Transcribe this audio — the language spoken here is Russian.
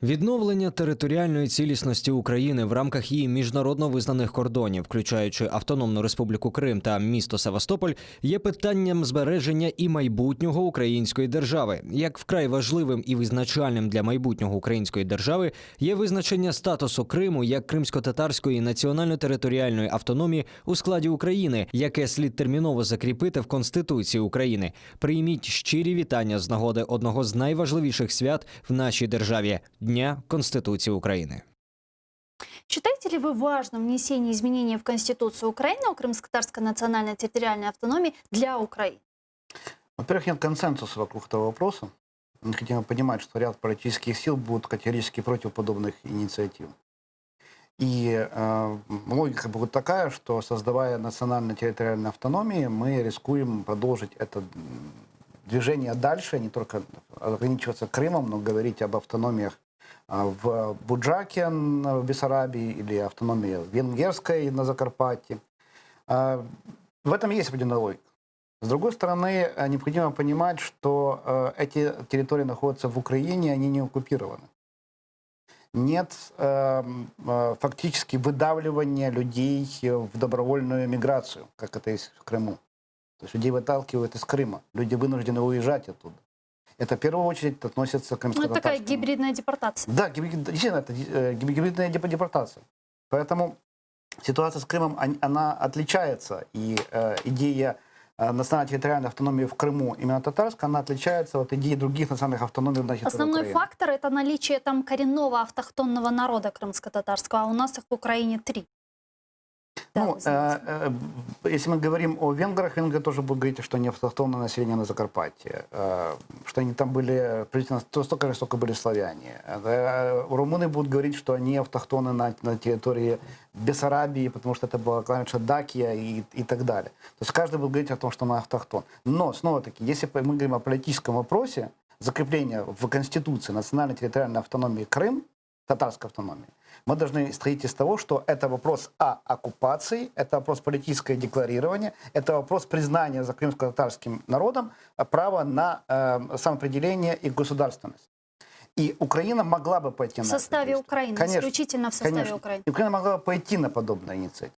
Відновлення територіальної цілісності України в рамках її міжнародно визнаних кордонів, включаючи Автономну Республіку Крим та місто Севастополь, є питанням збереження і майбутнього української держави. Як вкрай важливим і визначальним для майбутнього української держави є визначення статусу Криму як кримсько-татарської національно-територіальної автономії у складі України, яке слід терміново закріпити в Конституції України. Прийміть щирі вітання з нагоди одного з найважливіших свят в нашій державі – Дня Конституции Украины. Считаете ли вы важным внесение изменений в Конституцию Украины о крымско-татарской национальной территориальной автономии для Украины? Во-первых, нет консенсуса вокруг этого вопроса. Необходимо понимать, что ряд политических сил будут категорически против подобных инициатив. И логика будет такая, что, создавая национально-территориальную автономию, мы рискуем продолжить это движение дальше, не только ограничиваться Крымом, но говорить об автономиях в Буджаке, в Бессарабии, или автономии венгерской на Закарпатье. В этом есть определенная логика. С другой стороны, необходимо понимать, что эти территории находятся в Украине, они не оккупированы. Нет фактически выдавливания людей в добровольную миграцию, как это есть в Крыму. То есть людей выталкивают из Крыма, люди вынуждены уезжать оттуда. Это в первую очередь относится к крымско-татарскому. Ну, это такая гибридная депортация. Да, действительно, это гибридная депортация. Поэтому ситуация с Крымом, она отличается. И идея национально-территориальной автономии в Крыму, именно татарская, она отличается от идеи других национальных автономий на территории Основной Украины. фактор – это наличие там коренного автохтонного народа крымско-татарского, а у нас их в Украине 3. Ну, если мы говорим о венграх, венгры тоже будут говорить, что они автохтонное население на Закарпатье, что они там были, столько же, сколько были славяне. Румыны будут говорить, что они автохтоны на территории Бессарабии, потому что это была клавиша Дакия и так далее. То есть каждый будет говорить о том, что он автохтон. Но, снова-таки, если мы говорим о политическом вопросе, закрепление в Конституции национально-территориальной автономии Крым, татарской автономии, мы должны исходить из того, что это вопрос о оккупации, это вопрос политическое декларирование, это вопрос признания за крымско-татарским народом права на самоопределение и государственность. И Украина могла бы пойти на это. В составе Украины, конечно, исключительно в составе конечно. Украины. И Украина могла бы пойти на подобные инициативы.